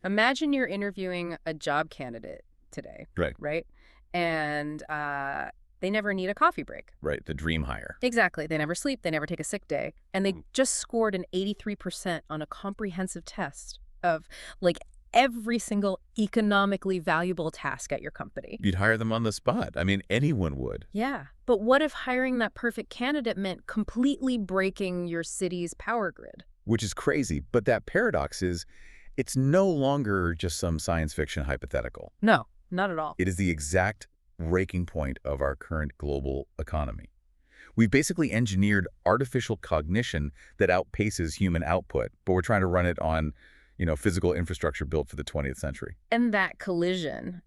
Imagine you're interviewing a job candidate today, Right. right? And they never need a coffee break. Right. The dream hire. Exactly. They never sleep. They never take a sick day. And they Mm. just scored an 83% on a comprehensive test of like every single economically valuable task at your company. You'd hire them on the spot. I mean, anyone would. Yeah. But what if hiring that perfect candidate meant completely breaking your city's power grid? Which is crazy. But that paradox is it's no longer just some science fiction hypothetical. No, not at all. It is the exact breaking point of our current global economy. We've basically engineered artificial cognition that outpaces human output, but we're trying to run it on, physical infrastructure built for the 20th century. And that collision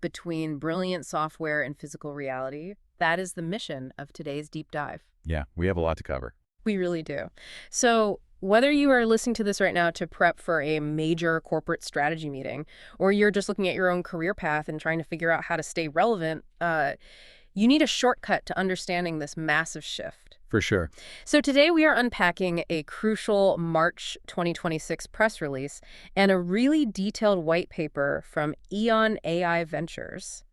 between brilliant software and physical reality, that is the mission of today's deep dive. Yeah, we have a lot to cover. We really do. So whether you are listening to this right now to prep for a major corporate strategy meeting, or you're just looking at your own career path and trying to figure out how to stay relevant, you need a shortcut to understanding this massive shift. For sure. So today we are unpacking a crucial March 2026 press release and a really detailed white paper from Eon AI Ventures.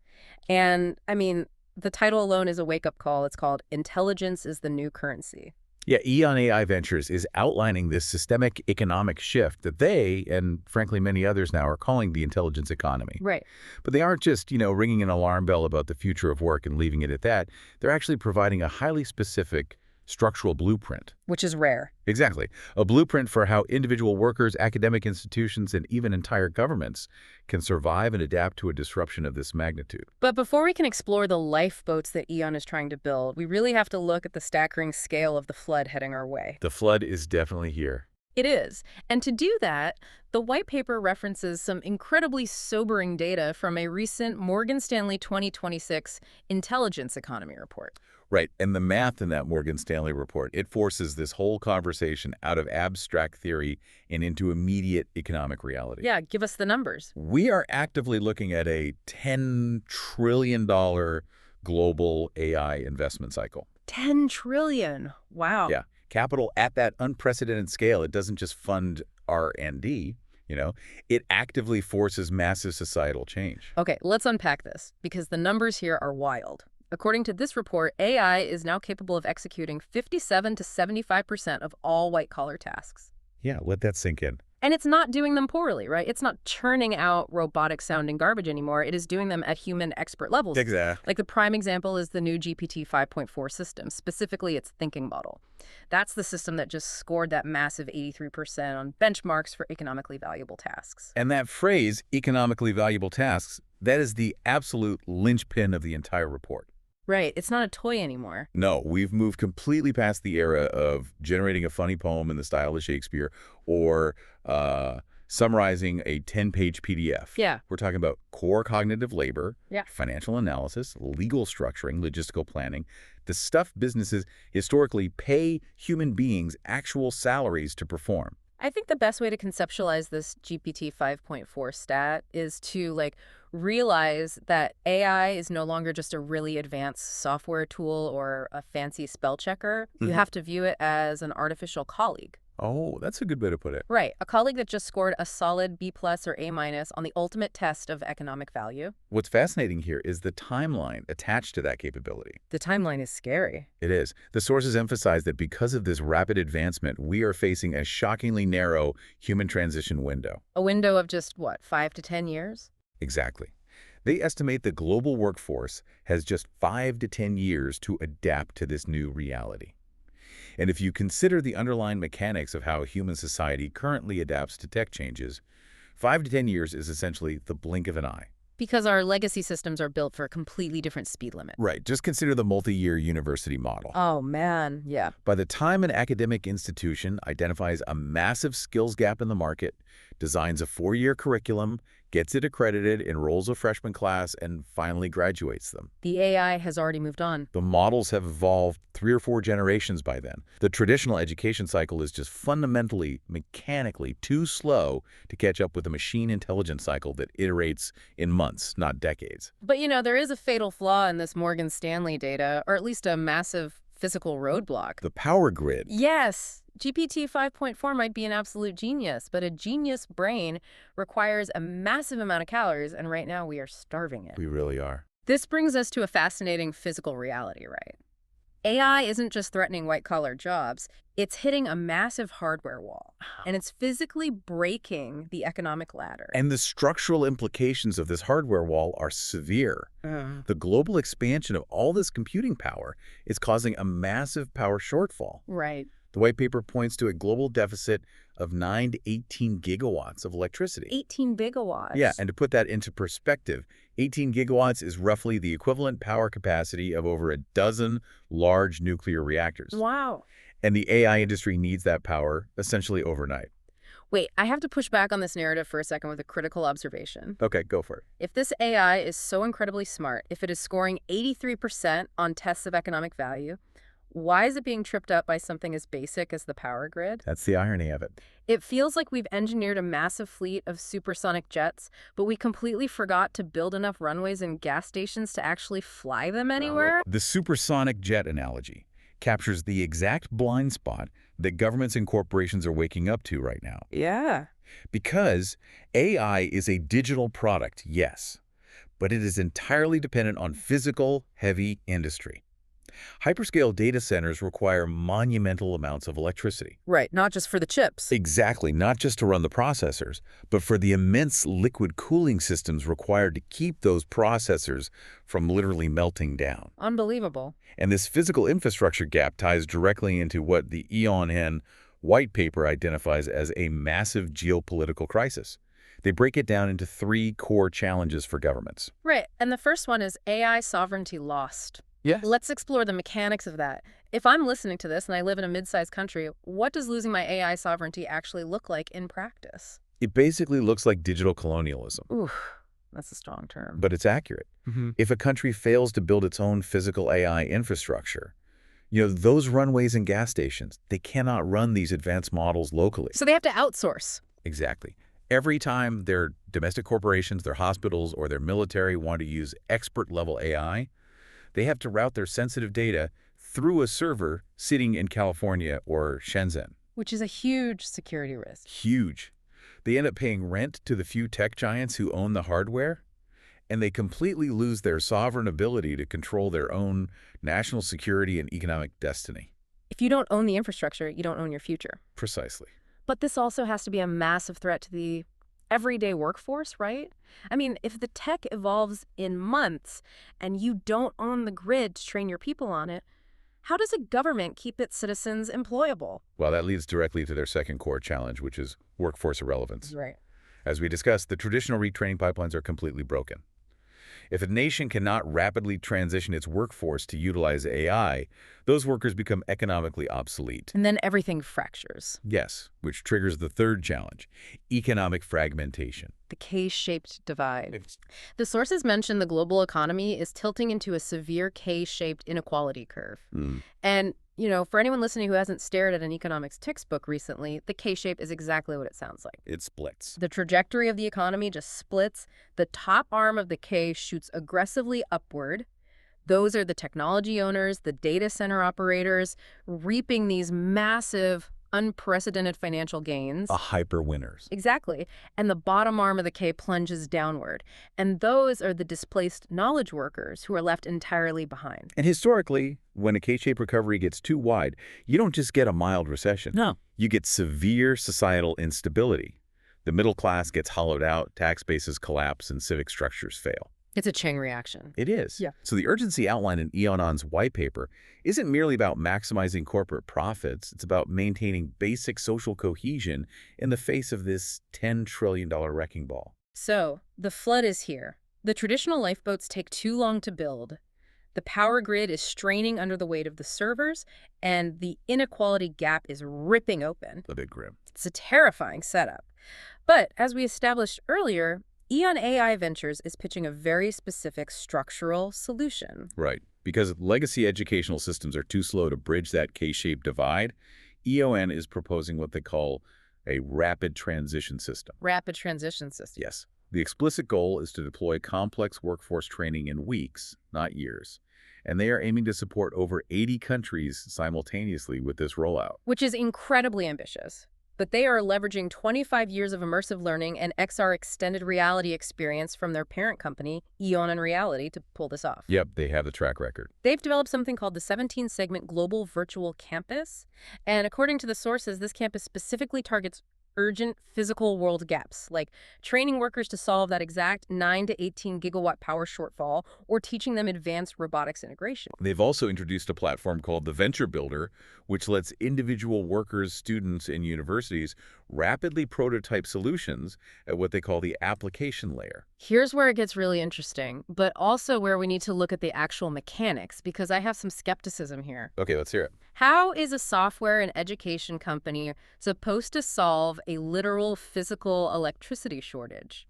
And I mean, the title alone is a wake-up call. It's called Intelligence is the New Currency. Yeah, Eon AI Ventures is outlining this systemic economic shift that they, and frankly many others now, are calling the intelligence economy. Right. But they aren't just, ringing an alarm bell about the future of work and leaving it at that. They're actually providing a highly specific structural blueprint. Which is rare. Exactly. A blueprint for how individual workers, academic institutions, and even entire governments can survive and adapt to a disruption of this magnitude. But before we can explore the lifeboats that Eon is trying to build, we really have to look at the staggering scale of the flood heading our way. The flood is definitely here. It is. And to do that, the white paper references some incredibly sobering data from a recent Morgan Stanley 2026 Intelligence Economy report. Right, and the math in that Morgan Stanley report, it forces this whole conversation out of abstract theory and into immediate economic reality. Yeah, give us the numbers. We are actively looking at a $10 trillion global AI investment cycle. 10 trillion. Wow. Yeah, capital at that unprecedented scale. It doesn't just fund R&D, it actively forces massive societal change. Okay, let's unpack this, because the numbers here are wild. According to this report, AI is now capable of executing 57 to 75% of all white-collar tasks. Yeah, let that sink in. And it's not doing them poorly, right? It's not churning out robotic-sounding garbage anymore. It is doing them at human expert levels. Exactly. Like the prime example is the new GPT 5.4 system, specifically its thinking model. That's the system that just scored that massive 83% on benchmarks for economically valuable tasks. And that phrase, economically valuable tasks, that is the absolute linchpin of the entire report. Right. It's not a toy anymore. No, we've moved completely past the era of generating a funny poem in the style of Shakespeare or summarizing a 10-page PDF. Yeah. We're talking about core cognitive labor, Yeah. financial analysis, legal structuring, logistical planning, the stuff businesses historically pay human beings actual salaries to perform. I think the best way to conceptualize this GPT 5.4 stat is to realize that AI is no longer just a really advanced software tool or a fancy spell checker. You have to view it as an artificial colleague. Oh, that's a good way to put it. Right. A colleague that just scored a solid B+ or A- on the ultimate test of economic value. What's fascinating here is the timeline attached to that capability. The timeline is scary. It is. The sources emphasize that because of this rapid advancement, we are facing a shockingly narrow human transition window. A window of just, 5 to 10 years? Exactly. They estimate the global workforce has just 5 to 10 years to adapt to this new reality. And if you consider the underlying mechanics of how human society currently adapts to tech changes, 5 to 10 years is essentially the blink of an eye. Because our legacy systems are built for a completely different speed limit. Right. Just consider the multi-year university model. Oh, man. Yeah. By the time an academic institution identifies a massive skills gap in the market, designs a 4-year curriculum, gets it accredited, enrolls a freshman class, and finally graduates them, The AI has already moved on. the models have evolved 3 or 4 generations by then. The traditional education cycle is just fundamentally, mechanically too slow to catch up with the machine intelligence cycle that iterates in months, not decades. But there is a fatal flaw in this Morgan Stanley data, or at least a massive physical roadblock. The power grid. Yes, GPT 5.4 might be an absolute genius, but a genius brain requires a massive amount of calories, and right now we are starving it. We really are. This brings us to a fascinating physical reality, right? AI isn't just threatening white-collar jobs, it's hitting a massive hardware wall, and it's physically breaking the economic ladder. And the structural implications of this hardware wall are severe. The global expansion of all this computing power is causing a massive power shortfall. Right. The white paper points to a global deficit of 9 to 18 gigawatts of electricity. 18 gigawatts. Yeah, and to put that into perspective, 18 gigawatts is roughly the equivalent power capacity of over a dozen large nuclear reactors. Wow. And the AI industry needs that power essentially overnight. Wait, I have to push back on this narrative for a second with a critical observation. Okay, go for it. If this AI is so incredibly smart, if it is scoring 83% on tests of economic value, why is it being tripped up by something as basic as the power grid? That's the irony of it. It feels like we've engineered a massive fleet of supersonic jets, but we completely forgot to build enough runways and gas stations to actually fly them anywhere. The supersonic jet analogy captures the exact blind spot that governments and corporations are waking up to right now. Yeah. Because AI is a digital product, yes, but it is entirely dependent on physical, heavy industry. Hyperscale data centers require monumental amounts of electricity. Right, not just for the chips. Exactly, not just to run the processors, but for the immense liquid cooling systems required to keep those processors from literally melting down. Unbelievable. And this physical infrastructure gap ties directly into what the EON white paper identifies as a massive geopolitical crisis. They break it down into 3 core challenges for governments. Right, and the first one is AI sovereignty lost. Yes. Let's explore the mechanics of that. If I'm listening to this and I live in a mid-sized country, what does losing my AI sovereignty actually look like in practice? It basically looks like digital colonialism. Ooh, that's a strong term. But it's accurate. If a country fails to build its own physical AI infrastructure, those runways and gas stations, they cannot run these advanced models locally. So they have to outsource. Exactly. Every time their domestic corporations, their hospitals, or their military want to use expert-level AI, they have to route their sensitive data through a server sitting in California or Shenzhen. Which is a huge security risk. Huge. They end up paying rent to the few tech giants who own the hardware, and they completely lose their sovereign ability to control their own national security and economic destiny. If you don't own the infrastructure, you don't own your future. Precisely. But this also has to be a massive threat to the everyday workforce, right? I mean, if the tech evolves in months and you don't own the grid to train your people on it, how does a government keep its citizens employable? Well, that leads directly to their second core challenge, which is workforce irrelevance. Right. As we discussed, the traditional retraining pipelines are completely broken. If a nation cannot rapidly transition its workforce to utilize AI, those workers become economically obsolete. And then everything fractures. Yes, which triggers the third challenge, economic fragmentation. The K-shaped divide. The sources mention the global economy is tilting into a severe K-shaped inequality curve. And, for anyone listening who hasn't stared at an economics textbook recently, the K-shape is exactly what it sounds like. It splits. The trajectory of the economy just splits. The top arm of the K shoots aggressively upward. Those are the technology owners, the data center operators, reaping these massive, unprecedented financial gains. A hyper winners. Exactly. And the bottom arm of the K plunges downward. And those are the displaced knowledge workers who are left entirely behind. And historically, when a K-shaped recovery gets too wide, you don't just get a mild recession. No. You get severe societal instability. The middle class gets hollowed out, tax bases collapse, and civic structures fail. It's a chain reaction. It is. Yeah. So the urgency outlined in EON's white paper isn't merely about maximizing corporate profits. It's about maintaining basic social cohesion in the face of this $10 trillion wrecking ball. So, the flood is here. The traditional lifeboats take too long to build. The power grid is straining under the weight of the servers, and the inequality gap is ripping open. A bit grim. It's a terrifying setup. But, as we established earlier, EON AI Ventures is pitching a very specific structural solution. Right. Because legacy educational systems are too slow to bridge that K-shaped divide, EON is proposing what they call a rapid transition system. Rapid transition system. Yes. The explicit goal is to deploy complex workforce training in weeks, not years. And they are aiming to support over 80 countries simultaneously with this rollout. Which is incredibly ambitious. But they are leveraging 25 years of immersive learning and XR extended reality experience from their parent company, Eon and Reality, to pull this off. Yep, they have the track record. They've developed something called the 17-segment Global Virtual Campus. And according to the sources, this campus specifically targets urgent physical world gaps, like training workers to solve that exact 9 to 18 gigawatt power shortfall or teaching them advanced robotics integration. They've also introduced a platform called the Venture Builder, which lets individual workers, students, and universities rapidly prototype solutions at what they call the application layer. Here's where it gets really interesting, but also where we need to look at the actual mechanics, because I have some skepticism here. Okay, let's hear it. How is a software and education company supposed to solve a literal physical electricity shortage?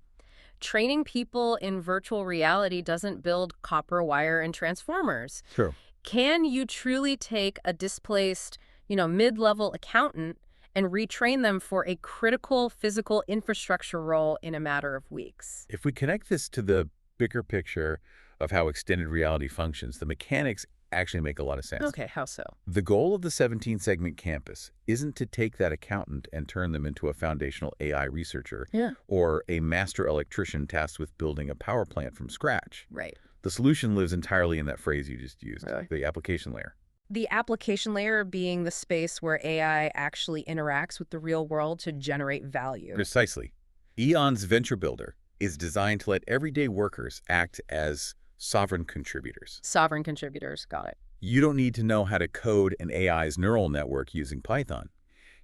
Training people in virtual reality doesn't build copper wire and transformers. True. Can you truly take a displaced, mid-level accountant and retrain them for a critical physical infrastructure role in a matter of weeks? If we connect this to the bigger picture of how extended reality functions, the mechanics actually make a lot of sense. Okay, how so? The goal of the 17-segment campus isn't to take that accountant and turn them into a foundational AI researcher or a master electrician tasked with building a power plant from scratch. Right. The solution lives entirely in that phrase you just used, Really? the application layer. The application layer being the space where AI actually interacts with the real world to generate value. Precisely. Eon's Venture Builder is designed to let everyday workers act as sovereign contributors. Sovereign contributors, got it. You don't need to know how to code an AI's neural network using Python.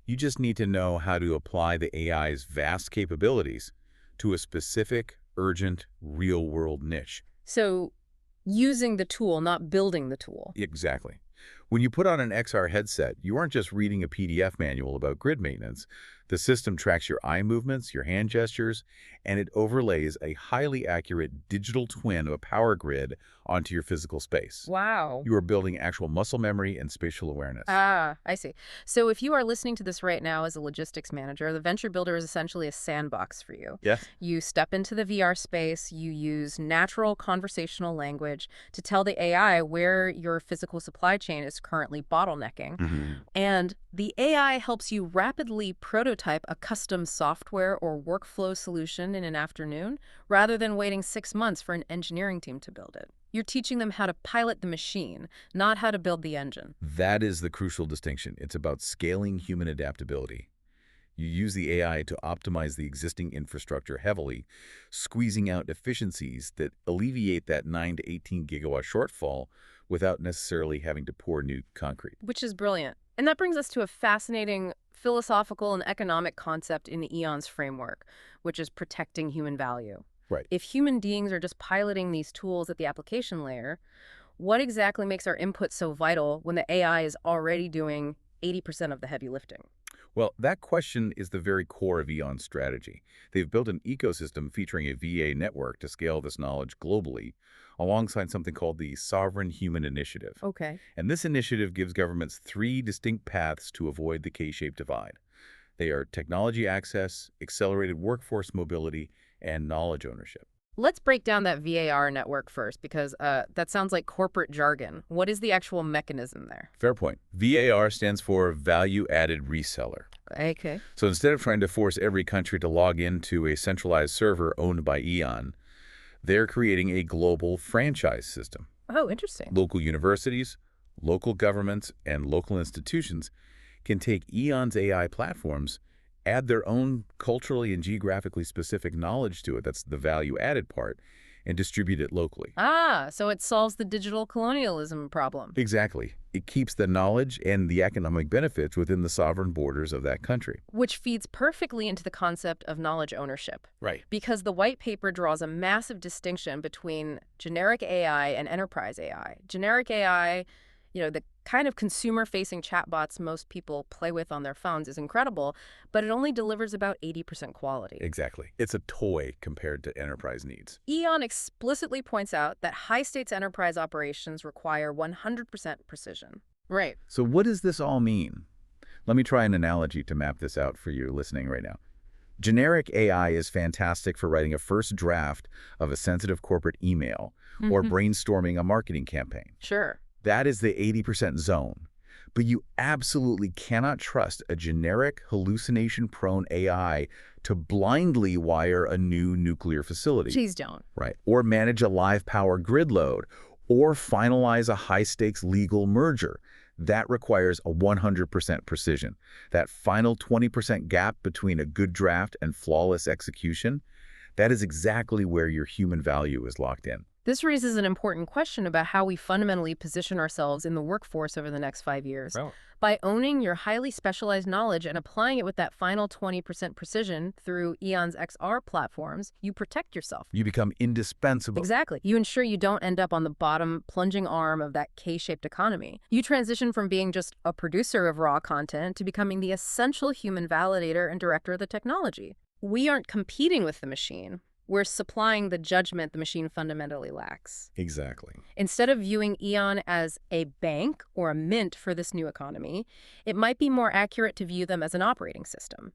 You just need to know how to apply the AI's vast capabilities to a specific, urgent, real-world niche. So using the tool, not building the tool. Exactly. When you put on an XR headset, you aren't just reading a PDF manual about grid maintenance. The system tracks your eye movements, your hand gestures, and it overlays a highly accurate digital twin of a power grid onto your physical space. Wow. You are building actual muscle memory and spatial awareness. Ah, I see. So if you are listening to this right now as a logistics manager, the Venture Builder is essentially a sandbox for you. Yes. You step into the VR space, you use natural conversational language to tell the AI where your physical supply chain is currently bottlenecking. And the AI helps you rapidly prototype a custom software or workflow solution in an afternoon, rather than waiting 6 months for an engineering team to build it. You're teaching them how to pilot the machine, not how to build the engine. That is the crucial distinction. It's about scaling human adaptability. You use the AI to optimize the existing infrastructure heavily, squeezing out efficiencies that alleviate that 9 to 18 gigawatt shortfall without necessarily having to pour new concrete. Which is brilliant. And that brings us to a fascinating philosophical and economic concept in the EON's framework, which is protecting human value. Right. If human beings are just piloting these tools at the application layer, what exactly makes our input so vital when the AI is already doing 80% of the heavy lifting? Well, that question is the very core of Eon's strategy. They've built an ecosystem featuring a VA network to scale this knowledge globally, alongside something called the Sovereign Human Initiative. Okay. And this initiative gives governments 3 distinct paths to avoid the K-shaped divide. They are technology access, accelerated workforce mobility, and knowledge ownership. Let's break down that VAR network first, because that sounds like corporate jargon. What is the actual mechanism there? Fair point. VAR stands for Value-Added Reseller. Okay. So instead of trying to force every country to log into a centralized server owned by Eon, they're creating a global franchise system. Oh, interesting. Local universities, local governments, and local institutions can take Eon's AI platforms, add their own culturally and geographically specific knowledge to it, that's the value-added part, and distribute it locally. Ah, so it solves the digital colonialism problem. Exactly. It keeps the knowledge and the economic benefits within the sovereign borders of that country. Which feeds perfectly into the concept of knowledge ownership. Right. Because the white paper draws a massive distinction between generic AI and enterprise AI. Generic AI, the kind of consumer-facing chatbots most people play with on their phones is incredible, but it only delivers about 80% quality. Exactly. It's a toy compared to enterprise needs. Eon explicitly points out that high-stakes enterprise operations require 100% precision. Right. So what does this all mean? Let me try an analogy to map this out for you listening right now. Generic AI is fantastic for writing a first draft of a sensitive corporate email or Hmm. brainstorming a marketing campaign. Sure. That is the 80% zone. But you absolutely cannot trust a generic, hallucination-prone AI to blindly wire a new nuclear facility, Please don't. right? Or manage a live power grid load, or finalize a high-stakes legal merger. That requires a 100% precision. That final 20% gap between a good draft and flawless execution, that is exactly where your human value is locked in. This raises an important question about how we fundamentally position ourselves in the workforce over the next 5 years. Well, By owning your highly specialized knowledge and applying it with that final 20% precision through Eon's XR platforms, you protect yourself. you become indispensable. Exactly. You ensure you don't end up on the bottom, plunging arm of that K-shaped economy. You transition from being just a producer of raw content to becoming the essential human validator and director of the technology. We aren't competing with the machine. We're supplying the judgment the machine fundamentally lacks. Exactly. Instead of viewing Eon as a bank or a mint for this new economy, it might be more accurate to view them as an operating system.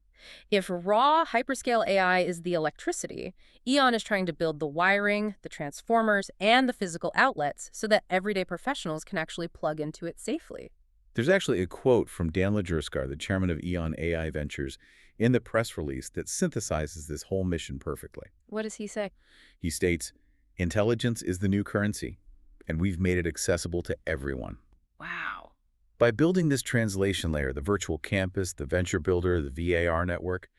If raw hyperscale AI is the electricity, Eon is trying to build the wiring, the transformers, and the physical outlets so that everyday professionals can actually plug into it safely. There's actually a quote from Dan Lajerskar, the chairman of Eon AI Ventures, in the press release that synthesizes this whole mission perfectly. What does he say? He states, "Intelligence is the new currency, and we've made it accessible to everyone." Wow. By building this translation layer, the virtual campus, the venture builder, the VAR network,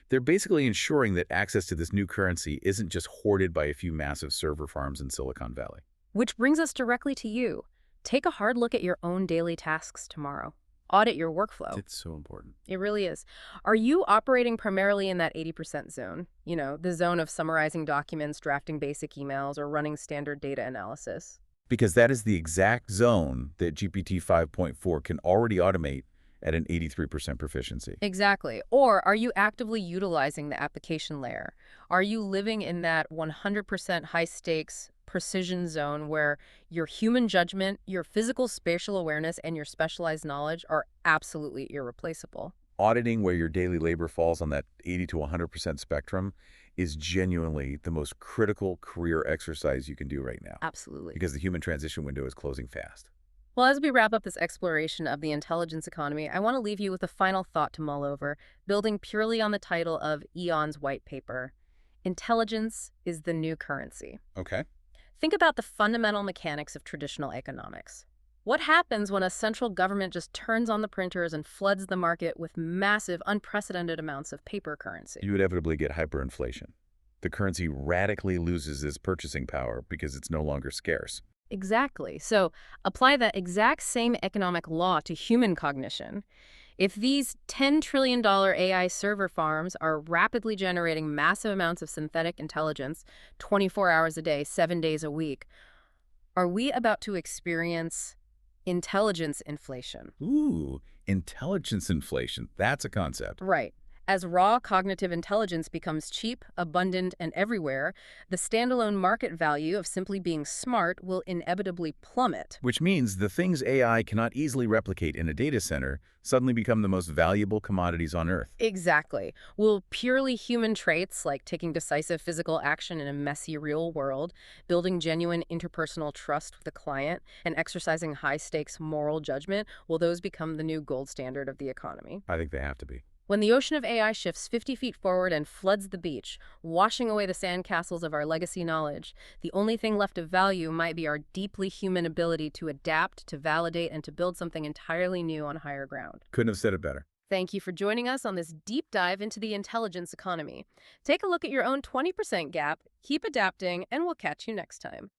they're basically ensuring that access to this new currency isn't just hoarded by a few massive server farms in Silicon Valley. Which brings us directly to you. Take a hard look at your own daily tasks tomorrow. Audit your workflow. It's so important. It really is. Are you operating primarily in that 80% zone? You know, the zone of summarizing documents, drafting basic emails, or running standard data analysis? Because that is the exact zone that GPT 5.4 can already automate at an 83% proficiency. Exactly. Or are you actively utilizing the application layer? Are you living in that 100% high stakes precision zone where your human judgment, your physical spatial awareness, and your specialized knowledge are absolutely irreplaceable? Auditing where your daily labor falls on that 80 to 100% spectrum is genuinely the most critical career exercise you can do right now, Absolutely. because the human transition window is closing fast. Well, as we wrap up this exploration of the intelligence economy, I want to leave you with a final thought to mull over, building purely on the title of Eon's white paper. Intelligence is the new currency. Okay. Think about the fundamental mechanics of traditional economics. What happens when a central government just turns on the printers and floods the market with massive, unprecedented amounts of paper currency? You inevitably get hyperinflation. The currency radically loses its purchasing power because it's no longer scarce. Exactly. So apply that exact same economic law to human cognition. If these $10 trillion AI server farms are rapidly generating massive amounts of synthetic intelligence 24 hours a day, 7 days a week, are we about to experience intelligence inflation? Ooh, intelligence inflation. That's a concept. Right. As raw cognitive intelligence becomes cheap, abundant, and everywhere, the standalone market value of simply being smart will inevitably plummet. Which means the things AI cannot easily replicate in a data center suddenly become the most valuable commodities on Earth. Exactly. Will purely human traits like taking decisive physical action in a messy real world, building genuine interpersonal trust with the client, and exercising high-stakes moral judgment, will those become the new gold standard of the economy? I think they have to be. When the ocean of AI shifts 50 feet forward and floods the beach, washing away the sandcastles of our legacy knowledge, the only thing left of value might be our deeply human ability to adapt, to validate, and to build something entirely new on higher ground. Couldn't have said it better. Thank you for joining us on this deep dive into the intelligence economy. Take a look at your own 20% gap, keep adapting, and we'll catch you next time.